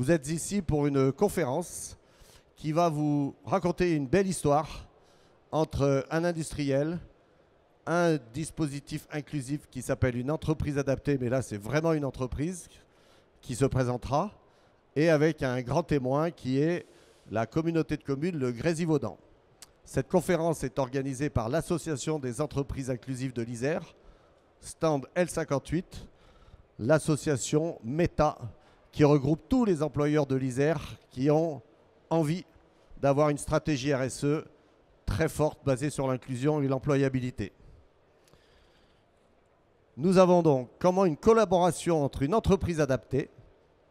Vous êtes ici pour une conférence qui va vous raconter une belle histoire entre un industriel, un dispositif inclusif qui s'appelle une entreprise adaptée, mais là c'est vraiment une entreprise qui se présentera, et avec un grand témoin qui est la communauté de communes, le Grésivaudan. Cette conférence est organisée par l'Association des entreprises inclusives de l'Isère, stand L58, l'association META, qui regroupe tous les employeurs de l'Isère qui ont envie d'avoir une stratégie RSE très forte basée sur l'inclusion et l'employabilité. Nous avons donc comment une collaboration entre une entreprise adaptée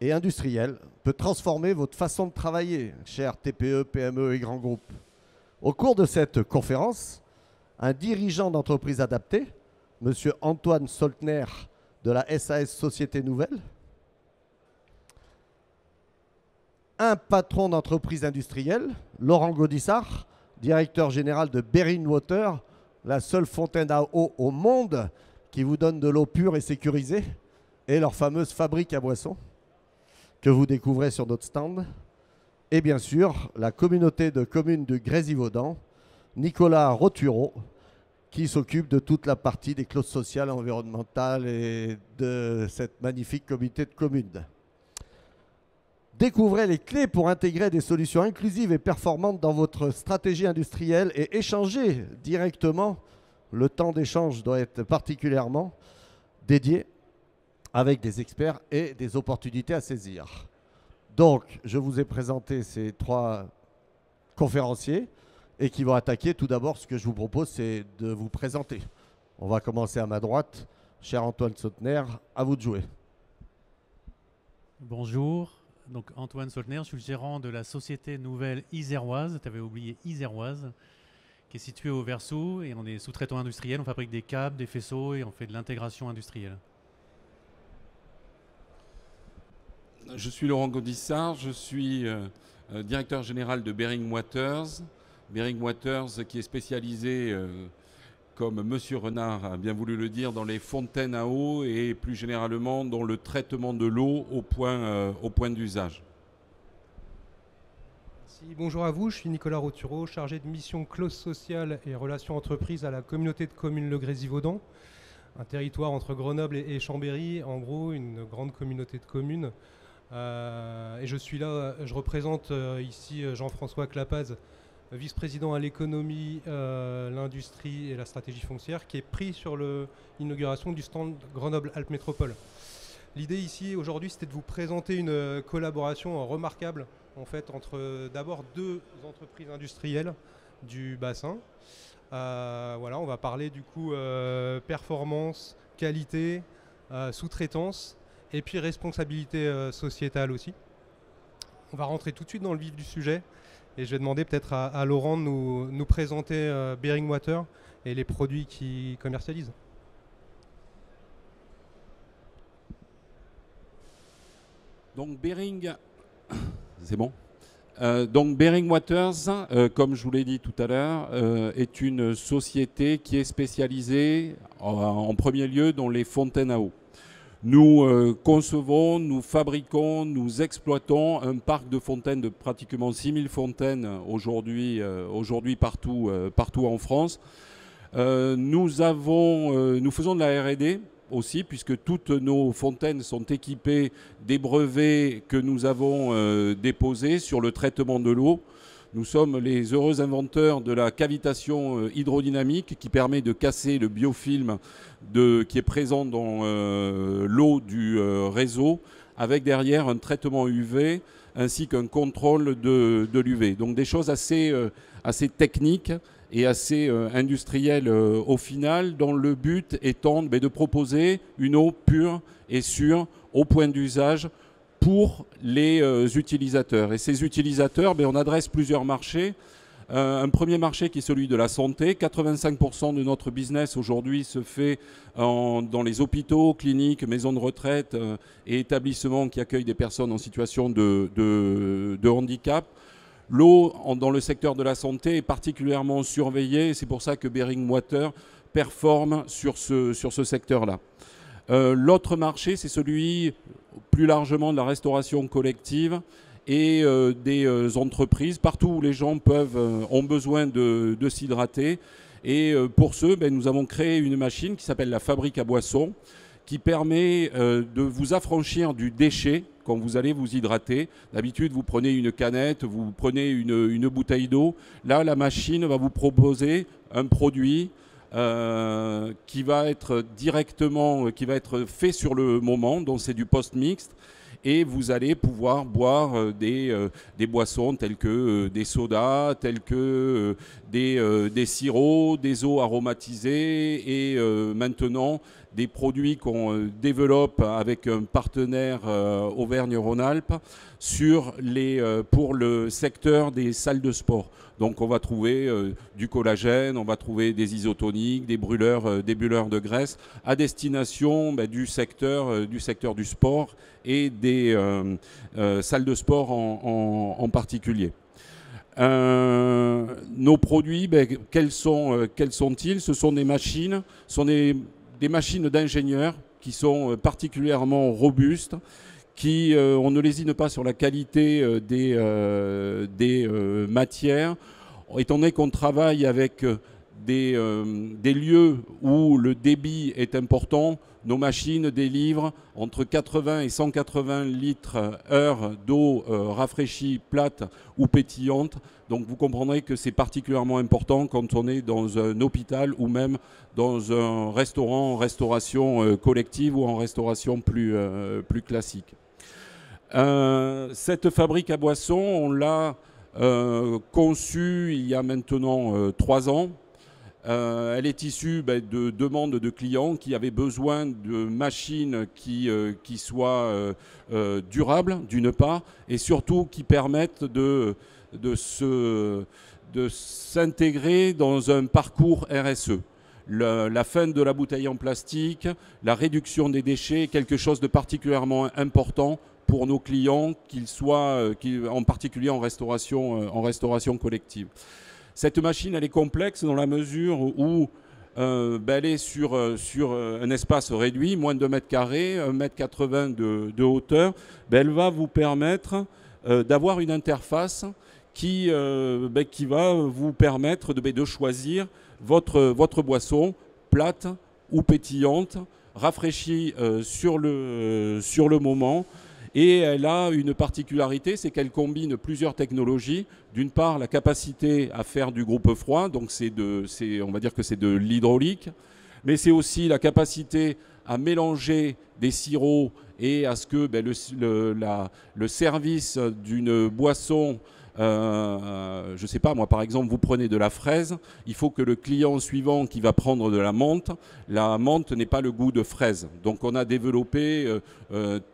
et industrielle peut transformer votre façon de travailler, chers TPE, PME et grands groupes. Au cours de cette conférence, un dirigeant d'entreprise adaptée, M. Antoine Soltner de la SAS Société Nouvelle, un patron d'entreprise industrielle, Laurent Gaudissart, directeur général de Bering Water, la seule fontaine à eau au monde qui vous donne de l'eau pure et sécurisée, et leur fameuse fabrique à boissons que vous découvrez sur notre stand. Et bien sûr, la communauté de communes du Grésivaudan, Nicolas Rotureau, qui s'occupe de toute la partie des clauses sociales, environnementales et de cette magnifique communauté de communes. Découvrez les clés pour intégrer des solutions inclusives et performantes dans votre stratégie industrielle et échangez directement. Le temps d'échange doit être particulièrement dédié avec des experts et des opportunités à saisir. Donc, je vous ai présenté ces trois conférenciers et qui vont attaquer. Tout d'abord, ce que je vous propose, c'est de vous présenter. On va commencer à ma droite. Cher Antoine Soltner, à vous de jouer. Bonjour, donc Antoine Soltner, je suis le gérant de la société nouvelle iséroise, tu avais oublié iséroise, qui est située au Versoux et on est sous-traitant industriel, on fabrique des câbles, des faisceaux et on fait de l'intégration industrielle. Je suis Laurent Gaudissart, je suis directeur général de Bering Waters. Bering Waters qui est spécialisé, comme Monsieur Renard a bien voulu le dire, dans les fontaines à eau et plus généralement dans le traitement de l'eau au point d'usage. Bonjour à vous, je suis Nicolas Rotureau, chargé de mission clause sociale et relations entreprises à la communauté de communes Le Grésivaudan, un territoire entre Grenoble et Chambéry, en gros une grande communauté de communes. Et je suis là, je représente ici Jean-François Clapaz, vice-président à l'économie, l'industrie et la stratégie foncière, qui est pris sur l'inauguration du stand Grenoble-Alpes Métropole. L'idée ici aujourd'hui, c'était de vous présenter une collaboration remarquable en fait entre d'abord deux entreprises industrielles du bassin. Voilà, on va parler du coup performance, qualité, sous-traitance et puis responsabilité sociétale aussi. On va rentrer tout de suite dans le vif du sujet et je vais demander peut-être à Laurent de nous présenter Bering Water et les produits qu'il commercialise. Donc Bering, c'est bon. Donc Bering Waters, comme je vous l'ai dit tout à l'heure, est une société qui est spécialisée en premier lieu dans les fontaines à eau. Nous concevons, nous fabriquons, nous exploitons un parc de fontaines de pratiquement 6000 fontaines aujourd'hui partout en France. Nous faisons de la R&D aussi, puisque toutes nos fontaines sont équipées des brevets que nous avons déposés sur le traitement de l'eau. Nous sommes les heureux inventeurs de la cavitation hydrodynamique qui permet de casser le biofilm qui est présent dans l'eau du réseau, avec derrière un traitement UV ainsi qu'un contrôle de l'UV. Donc des choses assez techniques et assez industrielles au final, dont le but étant de proposer une eau pure et sûre au point d'usage pour les utilisateurs. Et ces utilisateurs, on adresse plusieurs marchés. Un premier marché qui est celui de la santé. 85% de notre business aujourd'hui se fait dans les hôpitaux, cliniques, maisons de retraite et établissements qui accueillent des personnes en situation de handicap. L'eau dans le secteur de la santé est particulièrement surveillée. C'est pour ça que Bering Water performe sur ce secteur-là. L'autre marché, c'est celui plus largement de la restauration collective et des entreprises, partout où les gens ont besoin de s'hydrater. Et pour ce, nous avons créé une machine qui s'appelle la fabrique à boissons, qui permet de vous affranchir du déchet quand vous allez vous hydrater. D'habitude, vous prenez une canette, vous prenez une bouteille d'eau. Là, la machine va vous proposer un produit qui va être fait sur le moment, donc c'est du post-mixte. Et vous allez pouvoir boire des boissons telles que des sodas, telles que des sirops, des eaux aromatisées et maintenant des produits qu'on développe avec un partenaire Auvergne-Rhône-Alpes pour le secteur des salles de sport. Donc on va trouver du collagène, on va trouver des isotoniques, des brûleurs de graisse à destination du secteur du sport et des salles de sport en particulier. Nos produits, quels sont-ils? Ce sont des machines, des machines d'ingénieurs qui sont particulièrement robustes, on ne lésine pas sur la qualité des matières, étant donné qu'on travaille avec des lieux où le débit est important. Nos machines délivrent entre 80 et 180 litres heure d'eau rafraîchie, plate ou pétillante. Donc vous comprendrez que c'est particulièrement important quand on est dans un hôpital ou même dans un restaurant en restauration collective ou en restauration plus classique. Cette fabrique à boissons, on l'a conçue il y a maintenant 3 ans. Elle est issue de demandes de clients qui avaient besoin de machines qui soient durables, d'une part, et surtout qui permettent de s'intégrer dans un parcours RSE. La fin de la bouteille en plastique, la réduction des déchets est quelque chose de particulièrement important pour nos clients, en particulier en restauration collective. Cette machine, elle est complexe dans la mesure où elle est sur un espace réduit, moins de 2 mètres carrés, 1,80 m de hauteur. Elle va vous permettre d'avoir une interface qui va vous permettre de choisir votre boisson plate ou pétillante, rafraîchie sur le moment. Et elle a une particularité, c'est qu'elle combine plusieurs technologies. D'une part, la capacité à faire du groupe froid, donc on va dire que c'est de l'hydraulique, mais c'est aussi la capacité à mélanger des sirops et à ce que le service d'une boisson, je ne sais pas moi, par exemple, vous prenez de la fraise, il faut que le client suivant qui va prendre de la menthe n'ait pas le goût de fraise. Donc on a développé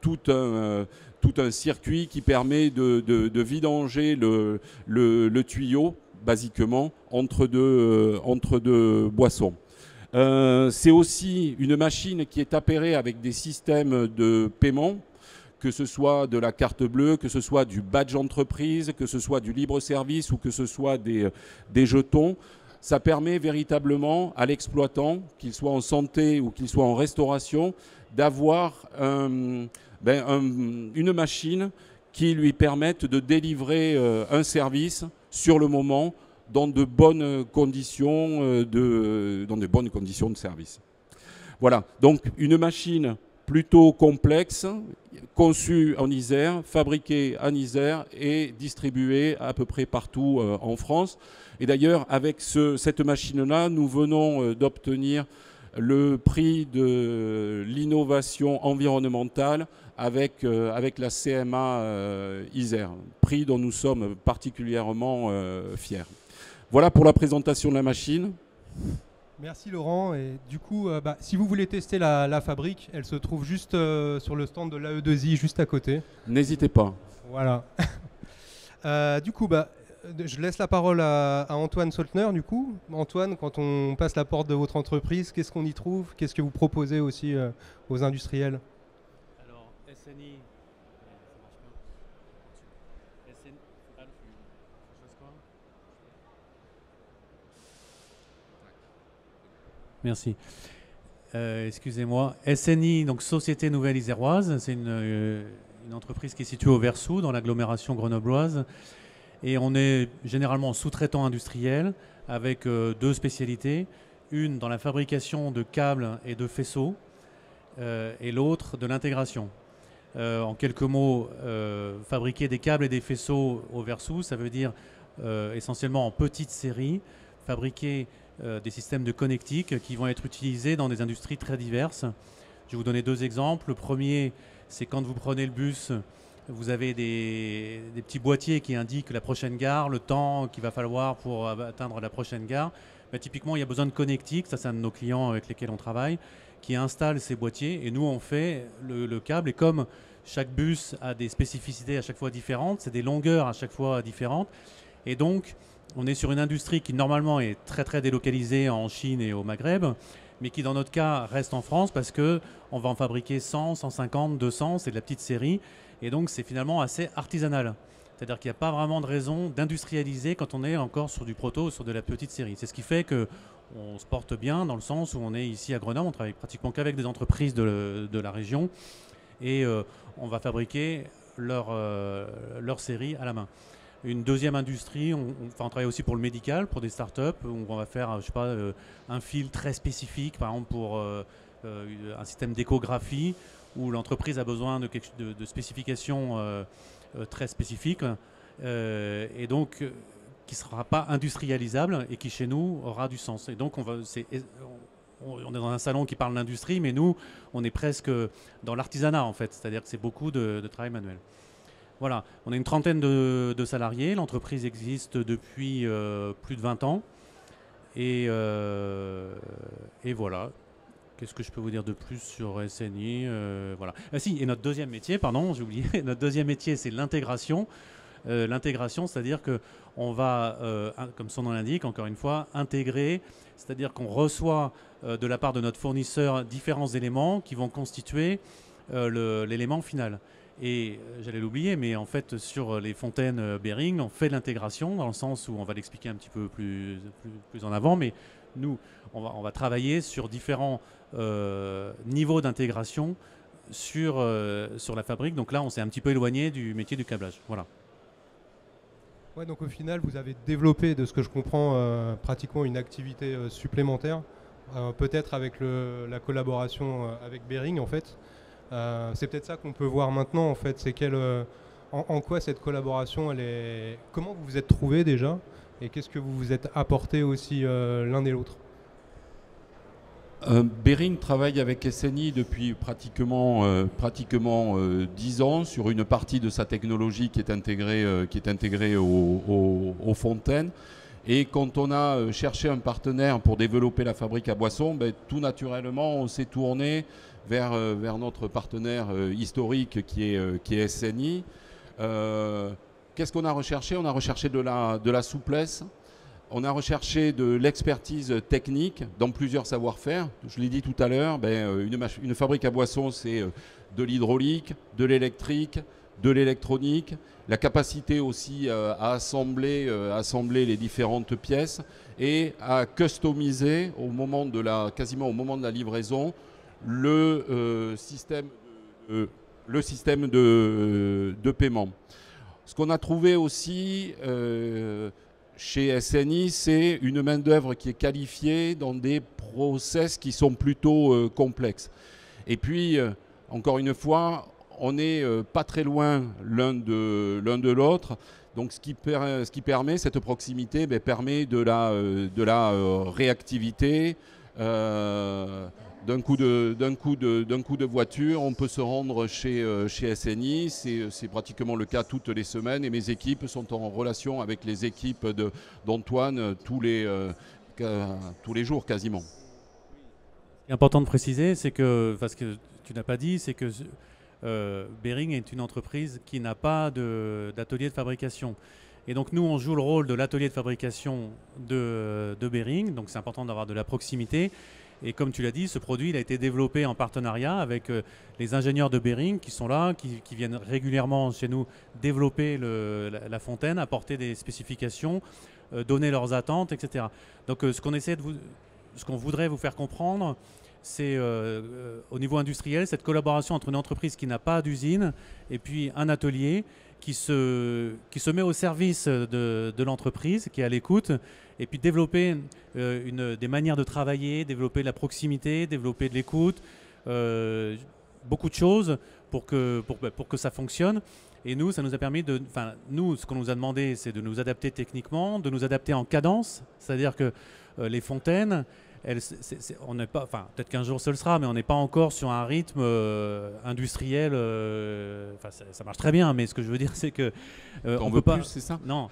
tout un circuit qui permet de vidanger le tuyau, basiquement, entre deux boissons. C'est aussi une machine qui est appairée avec des systèmes de paiement, que ce soit de la carte bleue, que ce soit du badge entreprise, que ce soit du libre service ou que ce soit des jetons. Ça permet véritablement à l'exploitant, qu'il soit en santé ou qu'il soit en restauration, d'avoir une machine qui lui permette de délivrer un service sur le moment dans de bonnes conditions de service. Voilà, donc une machine plutôt complexe, conçue en Isère, fabriquée en Isère et distribuée à peu près partout en France. Et d'ailleurs, avec cette machine-là, nous venons d'obtenir le prix de l'innovation environnementale avec la CMA Isère, prix dont nous sommes particulièrement fiers. Voilà pour la présentation de la machine. Merci Laurent. Et du coup, si vous voulez tester la fabrique, elle se trouve juste sur le stand de l'AE2I, juste à côté. N'hésitez pas. Voilà. Du coup, je laisse la parole à Antoine Soltner. Du coup, Antoine, quand on passe la porte de votre entreprise, qu'est-ce qu'on y trouve? Qu'est-ce que vous proposez aussi aux industriels? Alors, SNI, Merci. Excusez-moi. SNI, donc Société Nouvelle Iséroise, c'est une entreprise qui est située au Versou, dans l'agglomération grenobloise. Et on est généralement sous-traitant industriel avec deux spécialités. Une dans la fabrication de câbles et de faisceaux et l'autre de l'intégration. En quelques mots, fabriquer des câbles et des faisceaux au Versou, ça veut dire essentiellement en petite série, fabriquer des systèmes de connectique qui vont être utilisés dans des industries très diverses. Je vais vous donner deux exemples. Le premier, c'est quand vous prenez le bus, vous avez des petits boîtiers qui indiquent la prochaine gare, le temps qu'il va falloir pour atteindre la prochaine gare. Mais typiquement, il y a besoin de connectique, ça c'est un de nos clients avec lesquels on travaille, qui installe ces boîtiers et nous on fait le câble. Et comme chaque bus a des spécificités à chaque fois différentes, c'est des longueurs à chaque fois différentes. Et donc, on est sur une industrie qui normalement est très très délocalisée en Chine et au Maghreb, mais qui dans notre cas reste en France parce qu'on va en fabriquer 100, 150, 200, c'est de la petite série. Et donc c'est finalement assez artisanal. C'est-à-dire qu'il n'y a pas vraiment de raison d'industrialiser quand on est encore sur du proto, sur de la petite série. C'est ce qui fait qu'on se porte bien dans le sens où on est ici à Grenoble, on travaille pratiquement qu'avec des entreprises de la région et on va fabriquer leur série à la main. Une deuxième industrie, on travaille aussi pour le médical, pour des startups, où on va faire, je sais pas, un fil très spécifique, par exemple pour un système d'échographie, où l'entreprise a besoin de spécifications très spécifiques, et donc qui ne sera pas industrialisable et qui chez nous aura du sens. Et donc on est dans un salon qui parle d'industrie, mais nous, on est presque dans l'artisanat en fait, c'est-à-dire que c'est beaucoup de travail manuel. Voilà, on a une trentaine de salariés. L'entreprise existe depuis plus de 20 ans. Et voilà. Qu'est-ce que je peux vous dire de plus sur SNI voilà. Ah si, et notre deuxième métier, pardon, j'ai oublié. Notre deuxième métier, c'est l'intégration. L'intégration, c'est-à-dire qu'on va, comme son nom l'indique, encore une fois, intégrer. C'est-à-dire qu'on reçoit de la part de notre fournisseur différents éléments qui vont constituer l'élément final. Et j'allais l'oublier, mais en fait, sur les fontaines Behring, on fait de l'intégration dans le sens où on va l'expliquer un petit peu plus en avant, mais nous, on va travailler sur différents niveaux d'intégration sur la fabrique. Donc là, on s'est un petit peu éloigné du métier du câblage. Voilà. Ouais, donc au final, vous avez développé, de ce que je comprends, pratiquement une activité supplémentaire, peut-être avec la collaboration avec Behring, en fait. C'est peut-être ça qu'on peut voir maintenant en fait, c'est en quoi cette collaboration comment vous vous êtes trouvés déjà et qu'est-ce que vous vous êtes apporté aussi l'un et l'autre. Behring travaille avec SNI depuis pratiquement 10 ans sur une partie de sa technologie qui est intégrée aux fontaines. Et quand on a cherché un partenaire pour développer la fabrique à boissons, tout naturellement on s'est tourné vers notre partenaire historique qui est SNI. Qu'est-ce qu'on a recherché? On a recherché de la souplesse, on a recherché de l'expertise technique dans plusieurs savoir-faire. Je l'ai dit tout à l'heure, une fabrique à boissons, c'est de l'hydraulique, de l'électrique, de l'électronique, la capacité aussi à assembler les différentes pièces et à customiser quasiment au moment de la livraison le système de paiement. Ce qu'on a trouvé aussi chez SNI, c'est une main-d'œuvre qui est qualifiée dans des process qui sont plutôt complexes. Et puis, encore une fois, on n'est pas très loin l'un de l'autre. Donc, ce qui permet, cette proximité, permet de la réactivité. D'un coup de voiture, on peut se rendre chez SNI. C'est pratiquement le cas toutes les semaines. Et mes équipes sont en relation avec les équipes d'Antoine tous les jours quasiment. Ce qui est important de préciser, c'est que, parce que tu n'as pas dit, c'est que Behring est une entreprise qui n'a pas d'atelier de fabrication. Et donc nous, on joue le rôle de l'atelier de fabrication de Behring. Donc c'est important d'avoir de la proximité. Et comme tu l'as dit, ce produit il a été développé en partenariat avec les ingénieurs de Behring qui sont là, qui viennent régulièrement chez nous développer la fontaine, apporter des spécifications, donner leurs attentes, etc. Donc ce qu'on voudrait vous faire comprendre, c'est au niveau industriel, cette collaboration entre une entreprise qui n'a pas d'usine et puis un atelier qui se met au service de l'entreprise, qui est à l'écoute, et puis développer des manières de travailler, développer de la proximité, développer de l'écoute, beaucoup de choses pour que ça fonctionne. Et nous, ça nous a permis nous, ce qu'on nous a demandé, c'est de nous adapter techniquement, de nous adapter en cadence, c'est-à-dire que les fontaines, on n'est pas, peut-être qu'un jour ce le sera, mais on n'est pas encore sur un rythme industriel. Ça marche très bien, mais ce que je veux dire, c'est que on veut pas. Plus, c'est ça ? Non,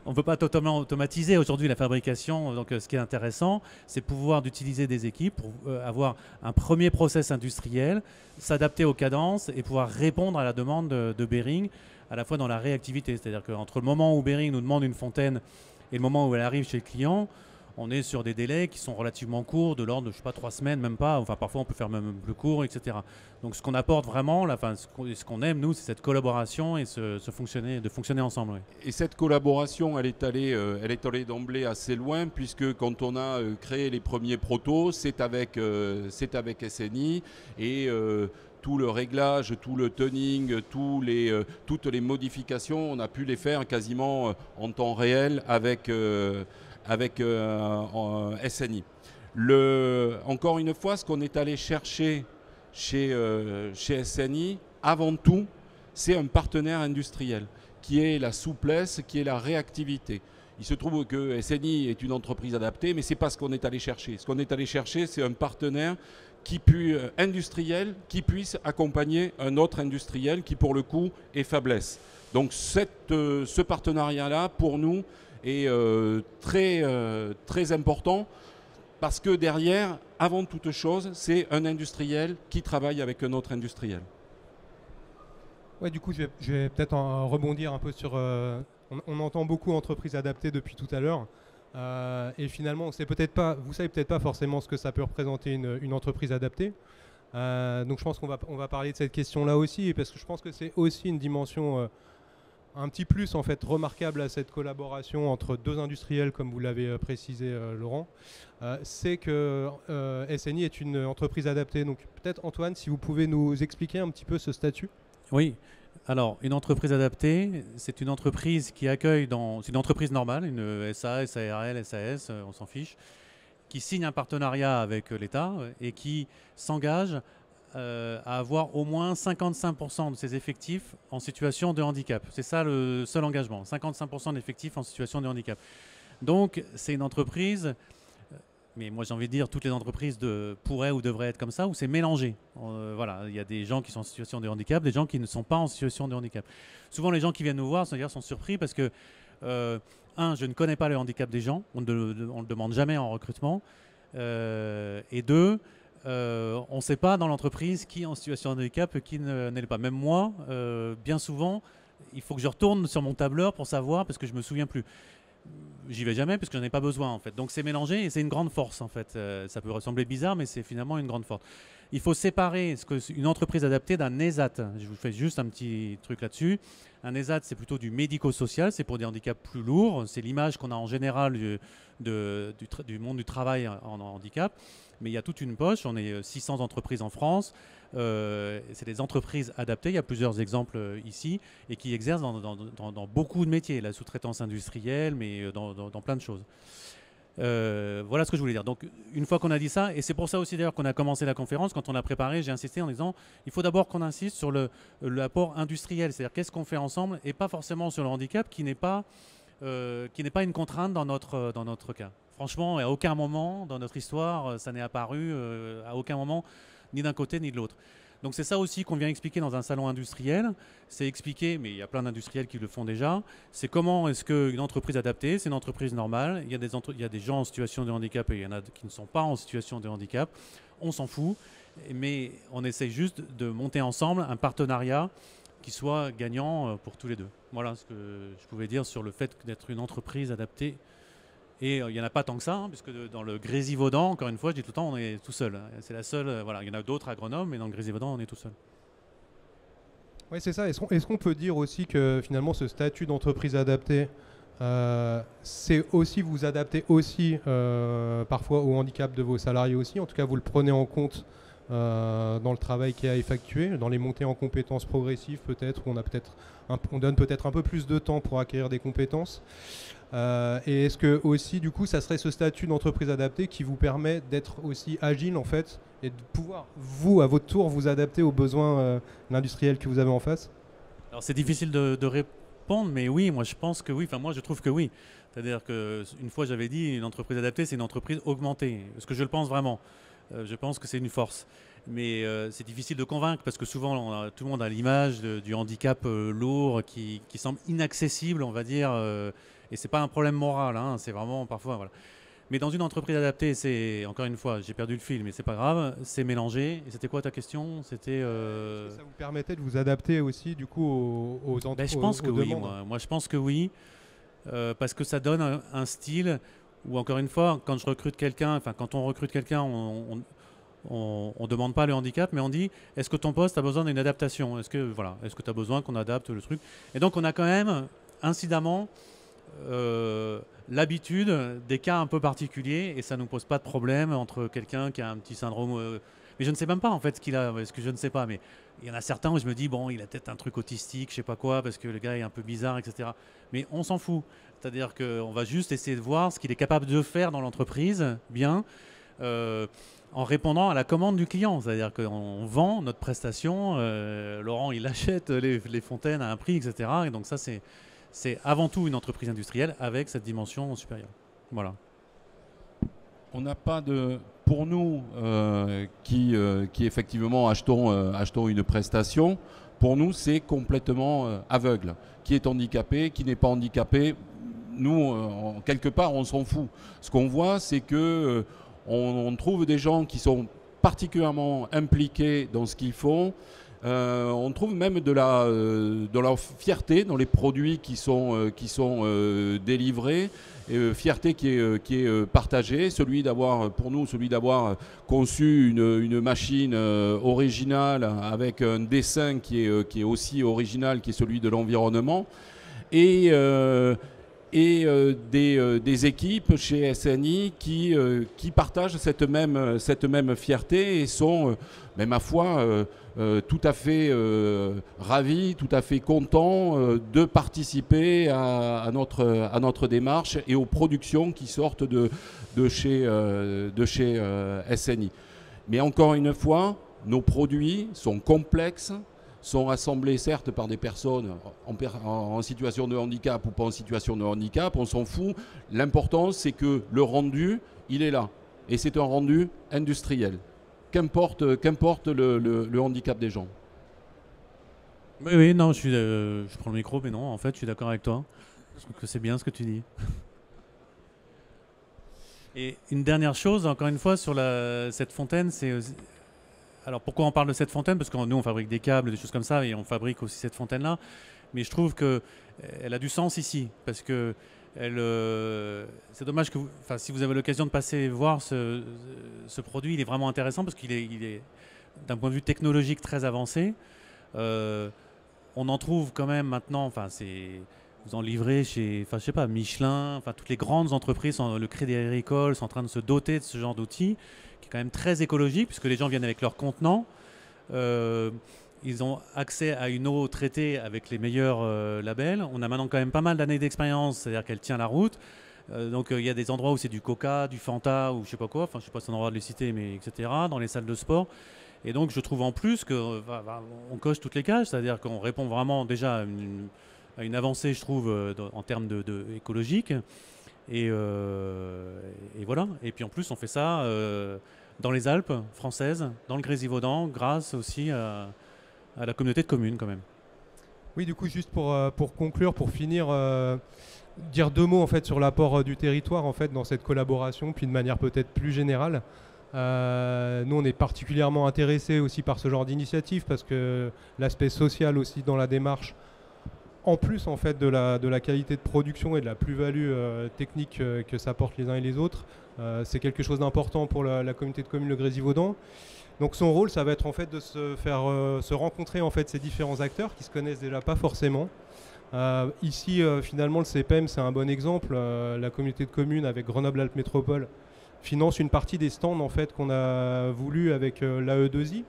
on peut pas totalement automatiser aujourd'hui la fabrication. Donc, ce qui est intéressant, c'est pouvoir d'utiliser des équipes pour avoir un premier process industriel, s'adapter aux cadences et pouvoir répondre à la demande de Behring, à la fois dans la réactivité. C'est-à-dire qu'entre le moment où Behring nous demande une fontaine et le moment où elle arrive chez le client, on est sur des délais qui sont relativement courts, de l'ordre de, 3 semaines, même pas. Enfin, parfois, on peut faire même plus court, etc. Donc, ce qu'on apporte vraiment, ce qu'on aime, nous, c'est cette collaboration et de fonctionner ensemble. Oui. Et cette collaboration, elle est allée d'emblée assez loin, puisque quand on a créé les premiers protos, c'est avec SNI et tout le réglage, tout le tuning, toutes les modifications, on a pu les faire quasiment en temps réel avec SNI. Encore une fois, ce qu'on est allé chercher chez SNI, avant tout, c'est un partenaire industriel, qui est la souplesse, qui est la réactivité. Il se trouve que SNI est une entreprise adaptée, mais ce n'est pas ce qu'on est allé chercher. Ce qu'on est allé chercher, c'est un partenaire industriel qui puisse accompagner un autre industriel qui, pour le coup, est faiblesse. Donc ce partenariat-là, pour nous, est très important, parce que derrière, avant toute chose, c'est un industriel qui travaille avec un autre industriel. Ouais, du coup, je vais peut-être rebondir un peu sur... on entend beaucoup entreprises adaptées depuis tout à l'heure. Et finalement, vous savez peut-être pas forcément ce que ça peut représenter une entreprise adaptée. Donc je pense qu'on va parler de cette question-là aussi, parce que je pense que c'est aussi une dimension... un petit plus en fait remarquable à cette collaboration entre deux industriels, comme vous l'avez précisé Laurent, c'est que SNI est une entreprise adaptée. Donc peut-être Antoine, si vous pouvez nous expliquer un petit peu ce statut. Oui, alors une entreprise adaptée, c'est une entreprise qui accueille c'est une entreprise normale, une SA, SARL, SAS, on s'en fiche, qui signe un partenariat avec l'État et qui s'engage à avoir au moins 55% de ses effectifs en situation de handicap. C'est ça le seul engagement, 55% d'effectifs en situation de handicap. Donc c'est une entreprise, mais moi j'ai envie de dire toutes les entreprises pourraient ou devraient être comme ça, où c'est mélangé. Voilà, il y a des gens qui sont en situation de handicap, des gens qui ne sont pas en situation de handicap. Souvent les gens qui viennent nous voir sont surpris parce que, je ne connais pas le handicap des gens, on ne le demande jamais en recrutement, et deux, on ne sait pas dans l'entreprise qui est en situation de handicap et qui ne l'est pas. Même moi, bien souvent, il faut que je retourne sur mon tableur pour savoir, parce que je ne me souviens plus. J'y vais jamais parce que j'en ai pas besoin en fait. Donc c'est mélangé et c'est une grande force en fait. Ça peut ressembler bizarre, mais c'est finalement une grande force. Il faut séparer une entreprise adaptée d'un ESAT. Je vous fais juste un petit truc là-dessus. Un ESAT, c'est plutôt du médico-social, c'est pour des handicaps plus lourds. C'est l'image qu'on a en général du monde du travail en handicap. Mais il y a toute une poche, on est 600 entreprises en France, c'est des entreprises adaptées, il y a plusieurs exemples ici, et qui exercent dans beaucoup de métiers, la sous-traitance industrielle, mais dans plein de choses. Voilà ce que je voulais dire. Donc une fois qu'on a dit ça, et c'est pour ça aussi d'ailleurs qu'on a commencé la conférence, quand on l'a préparée, j'ai insisté en disant il faut d'abord qu'on insiste sur l'apport industriel, c'est-à-dire qu'est-ce qu'on fait ensemble, et pas forcément sur le handicap qui n'est pas une contrainte dans notre cas. Franchement, à aucun moment dans notre histoire, ça n'est apparu, à aucun moment, ni d'un côté ni de l'autre. Donc c'est ça aussi qu'on vient expliquer dans un salon industriel. C'est expliquer, mais il y a plein d'industriels qui le font déjà, c'est comment est-ce qu'une entreprise adaptée, c'est une entreprise normale. Il y a des gens en situation de handicap et il y en a qui ne sont pas en situation de handicap. On s'en fout, mais on essaie juste de monter ensemble un partenariat qui soit gagnant pour tous les deux. Voilà ce que je pouvais dire sur le fait d'être une entreprise adaptée. Et il n'y en a pas tant que ça, hein, puisque dans le Grésivaudan, encore une fois, je dis tout le temps, on est tout seul. C'est la seule, voilà, il y en a d'autres à Grenoble, mais dans le Grésivaudan, on est tout seul. Oui, c'est ça. Est-ce qu'on peut dire aussi que finalement ce statut d'entreprise adaptée c'est aussi vous adapter aussi parfois au handicap de vos salariés aussi. En tout cas, vous le prenez en compte dans le travail qui est à effectuer, dans les montées en compétences progressives peut-être, où on donne peut-être un peu plus de temps pour acquérir des compétences. Et est-ce que aussi, du coup, ça serait ce statut d'entreprise adaptée qui vous permet d'être aussi agile en fait et de pouvoir, vous, à votre tour, vous adapter aux besoins industriels que vous avez en face? Alors c'est difficile de répondre, mais oui, moi je pense que oui. Enfin moi je trouve que oui. C'est-à-dire qu'une fois j'avais dit une entreprise adaptée, c'est une entreprise augmentée. Parce que je le pense vraiment. Je pense que c'est une force. Mais c'est difficile de convaincre parce que souvent tout le monde a l'image du handicap lourd qui semble inaccessible, on va dire. Et c'est pas un problème moral, hein, c'est vraiment parfois voilà. Mais dans une entreprise adaptée, c'est encore une fois, j'ai perdu le fil, mais c'est pas grave, c'est mélangé. Et c'était quoi ta question? C'était. Ça vous permettait de vous adapter aussi du coup aux Ben, je pense que oui, moi je pense que oui, parce que ça donne un style où encore une fois, quand on recrute quelqu'un, on demande pas le handicap, mais on dit est-ce que ton poste a besoin d'une adaptation? Est-ce que tu as besoin qu'on adapte le truc? Et donc on a quand même incidemment l'habitude des cas un peu particuliers et ça nous pose pas de problème entre quelqu'un qui a un petit syndrome. Mais je ne sais même pas en fait ce qu'il a, parce que je ne sais pas. Mais il y en a certains où je me dis bon, il a peut-être un truc autistique, je sais pas quoi, parce que le gars est un peu bizarre, etc. Mais on s'en fout. C'est-à-dire qu'on va juste essayer de voir ce qu'il est capable de faire dans l'entreprise, bien. En répondant à la commande du client. C'est-à-dire qu'on vend notre prestation, Laurent il achète les fontaines à un prix, etc. Et donc ça c'est avant tout une entreprise industrielle avec cette dimension supérieure. Voilà. On n'a pas de... Pour nous qui effectivement achetons une prestation, pour nous c'est complètement aveugle. Qui est handicapé, qui n'est pas handicapé, nous, quelque part, on s'en fout. Ce qu'on voit, c'est que on trouve des gens qui sont particulièrement impliqués dans ce qu'ils font. On trouve même de la fierté dans les produits qui sont délivrés, fierté qui est partagée, pour nous celui d'avoir conçu une machine originale avec un dessin qui est aussi original, qui est celui de l'environnement, et des équipes chez SNI qui partagent cette même fierté et sont, ma foi, tout à fait ravis, tout à fait contents de participer à notre démarche et aux productions qui sortent de chez SNI. Mais encore une fois, nos produits sont complexes, sont assemblés certes par des personnes en situation de handicap ou pas en situation de handicap, on s'en fout. L'important, c'est que le rendu, il est là. Et c'est un rendu industriel. Qu'importe le handicap des gens. Oui, non, je prends le micro, mais non, en fait, je suis d'accord avec toi. Je trouve que c'est bien ce que tu dis. Et une dernière chose, encore une fois, sur cette fontaine, c'est... Alors pourquoi on parle de cette fontaine? Parce que nous on fabrique des câbles, des choses comme ça, et on fabrique aussi cette fontaine-là. Mais je trouve qu'elle a du sens ici, parce que c'est dommage que si vous avez l'occasion de passer voir ce produit, il est vraiment intéressant parce qu'il est d'un point de vue technologique très avancé. On en trouve quand même maintenant, vous en livrez chez, je sais pas, Michelin, toutes les grandes entreprises, le Crédit Agricole sont en train de se doter de ce genre d'outils, qui est quand même très écologique, puisque les gens viennent avec leur contenant. Ils ont accès à une eau traitée avec les meilleurs labels. On a maintenant quand même pas mal d'années d'expérience, c'est-à-dire qu'elle tient la route. Donc il y a des endroits où c'est du Coca, du Fanta ou je sais pas quoi, je sais pas si on a le droit de les citer, mais etc. dans les salles de sport. Et donc je trouve en plus qu'on coche toutes les cases, c'est-à-dire qu'on répond vraiment déjà à une avancée, je trouve, en termes de écologique. Et voilà. Et puis en plus, on fait ça dans les Alpes françaises, dans le Grésivaudan, grâce aussi à la communauté de communes quand même. Oui, du coup, juste pour conclure, pour finir, dire deux mots en fait sur l'apport du territoire en fait dans cette collaboration, puis de manière peut-être plus générale. Nous, on est particulièrement intéressés aussi par ce genre d'initiative parce que l'aspect social aussi dans la démarche, en plus en fait de la qualité de production et de la plus-value technique que ça apporte les uns et les autres, c'est quelque chose d'important pour la communauté de communes Le Grésivaudan. Donc son rôle, ça va être en fait de se faire se rencontrer en fait ces différents acteurs qui se connaissent déjà pas forcément, Ici, finalement, le CPM, c'est un bon exemple. La communauté de communes avec Grenoble-Alpes Métropole finance une partie des stands en fait, qu'on a voulu avec l'AE2I,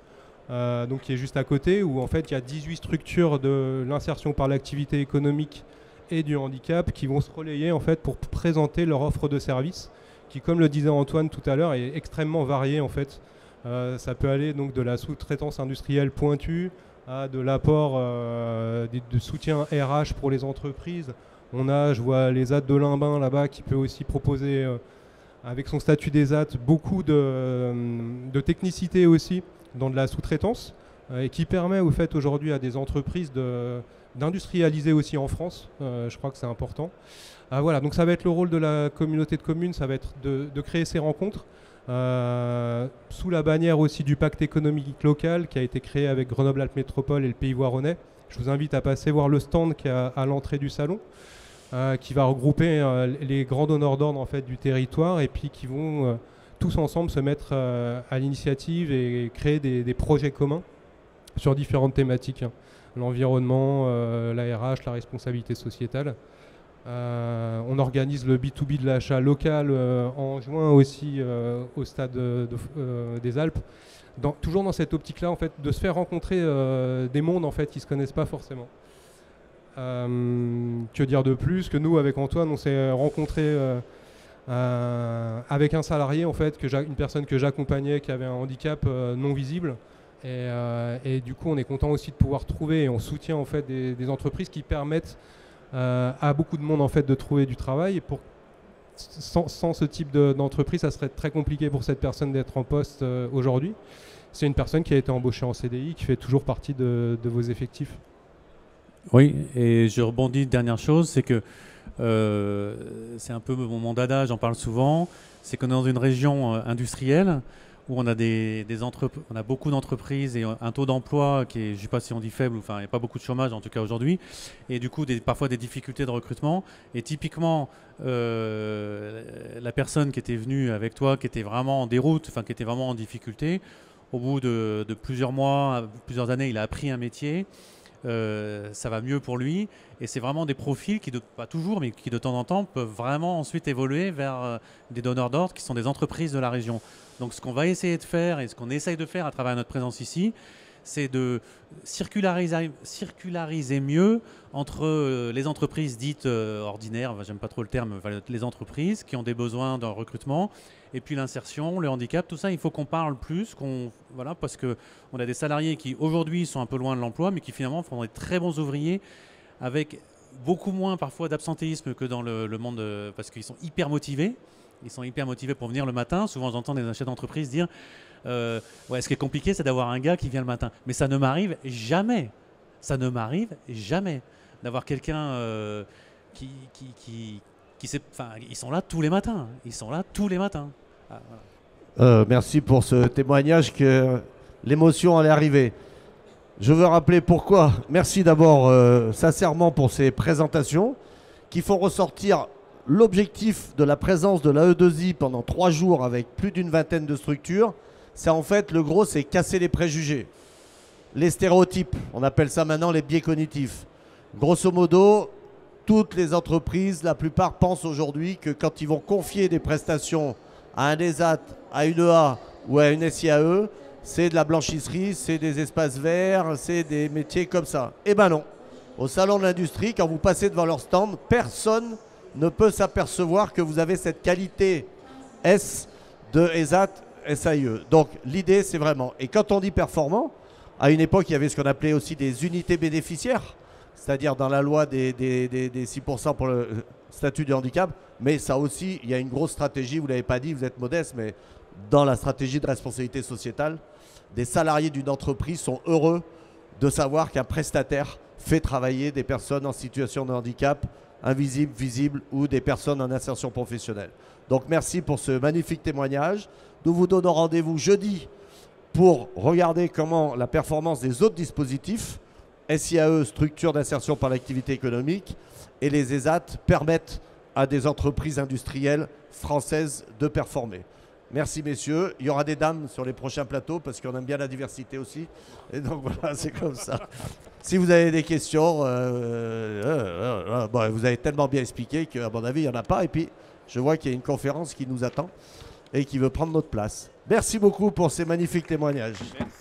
donc qui est juste à côté, où en fait, il y a 18 structures de l'insertion par l'activité économique et du handicap qui vont se relayer en fait, pour présenter leur offre de services, qui, comme le disait Antoine tout à l'heure, est extrêmement variée en fait. Ça peut aller donc de la sous-traitance industrielle pointue à de l'apport de soutien RH pour les entreprises. Je vois l'ESAT de Limbin là-bas qui peut aussi proposer, avec son statut d'ESAT, beaucoup de technicité aussi dans de la sous-traitance et qui permet au fait aujourd'hui à des entreprises d'industrialiser aussi en France. Je crois que c'est important. Voilà, donc ça va être le rôle de la communauté de communes, ça va être de créer ces rencontres. Sous la bannière aussi du pacte économique local qui a été créé avec Grenoble-Alpes Métropole et le Pays Voironnais. Je vous invite à passer voir le stand qui est à l'entrée du salon, qui va regrouper les grands donneurs d'ordre en fait, du territoire et puis qui vont tous ensemble se mettre à l'initiative et créer des projets communs sur différentes thématiques, hein. L'environnement, la RH, la responsabilité sociétale. On organise le B2B de l'achat local en juin aussi au stade des Alpes. Toujours dans cette optique-là, en fait, de se faire rencontrer des mondes en fait, qui ne se connaissent pas forcément. Que dire de plus que nous, avec Antoine, on s'est rencontrés avec un salarié, en fait, une personne que j'accompagnais qui avait un handicap non visible. Et du coup, on est content aussi de pouvoir trouver et on soutient en fait, des entreprises qui permettent à beaucoup de monde en fait, de trouver du travail. Et sans ce type d'entreprise, ça serait très compliqué pour cette personne d'être en poste aujourd'hui. C'est une personne qui a été embauchée en CDI, qui fait toujours partie de vos effectifs. Oui, et je rebondis, dernière chose, c'est que c'est un peu mon dada, j'en parle souvent, c'est qu'on est dans une région industrielle où on a, on a beaucoup d'entreprises et un taux d'emploi qui est, je ne sais pas si on dit faible, enfin il n'y a pas beaucoup de chômage en tout cas aujourd'hui, et du coup parfois des difficultés de recrutement. Et typiquement, la personne qui était venue avec toi, qui était vraiment en déroute, enfin qui était vraiment en difficulté, au bout de plusieurs mois, plusieurs années, il a appris un métier. Ça va mieux pour lui et c'est vraiment des profils qui, pas toujours, mais qui de temps en temps peuvent vraiment ensuite évoluer vers des donneurs d'ordre qui sont des entreprises de la région. Donc ce qu'on va essayer de faire et ce qu'on essaye de faire à travers notre présence ici, c'est de circulariser mieux entre les entreprises dites ordinaires, j'aime pas trop le terme, les entreprises qui ont des besoins de recrutement, et puis l'insertion, le handicap, tout ça, il faut qu'on parle plus, voilà, parce qu'on a des salariés qui aujourd'hui sont un peu loin de l'emploi, mais qui finalement font des très bons ouvriers, avec beaucoup moins parfois d'absentéisme que dans le monde, parce qu'ils sont hyper motivés. Ils sont hyper motivés pour venir le matin. Souvent, j'entends des chefs d'entreprise dire ouais, ce qui est compliqué, c'est d'avoir un gars qui vient le matin. Mais ça ne m'arrive jamais. Ça ne m'arrive jamais d'avoir quelqu'un qui sait. Enfin, ils sont là tous les matins. Ils sont là tous les matins. Ah, voilà. Merci pour ce témoignage que l'émotion allait arriver. Je veux rappeler pourquoi. Merci d'abord sincèrement pour ces présentations qui font ressortir l'objectif de la présence de l'AE2I pendant 3 jours avec plus d'une vingtaine de structures. C'est en fait, le gros, c'est casser les préjugés, les stéréotypes. On appelle ça maintenant les biais cognitifs. Grosso modo, toutes les entreprises, la plupart pensent aujourd'hui que quand ils vont confier des prestations à un ESAT, à une EA ou à une SIAE, c'est de la blanchisserie, c'est des espaces verts, c'est des métiers comme ça. Eh ben non. Au salon de l'industrie, quand vous passez devant leur stand, personne ne peut s'apercevoir que vous avez cette qualité S de ESAT, SAIE. Donc l'idée, c'est vraiment, et quand on dit performant, à une époque, il y avait ce qu'on appelait aussi des unités bénéficiaires, c'est-à-dire dans la loi des 6% pour le statut du handicap, mais ça aussi, il y a une grosse stratégie, vous ne l'avez pas dit, vous êtes modeste, mais dans la stratégie de responsabilité sociétale, des salariés d'une entreprise sont heureux de savoir qu'un prestataire fait travailler des personnes en situation de handicap, invisibles, visibles, ou des personnes en insertion professionnelle. Donc merci pour ce magnifique témoignage. Nous vous donnons rendez-vous jeudi pour regarder comment la performance des autres dispositifs, SIAE, structure d'insertion par l'activité économique, et les ESAT permettent à des entreprises industrielles françaises de performer. Merci messieurs. Il y aura des dames sur les prochains plateaux parce qu'on aime bien la diversité aussi. Et donc voilà, c'est comme ça. Si vous avez des questions, bon, vous avez tellement bien expliqué qu'à mon avis, il n'y en a pas. Et puis, je vois qu'il y a une conférence qui nous attend et qui veut prendre notre place. Merci beaucoup pour ces magnifiques témoignages. Merci.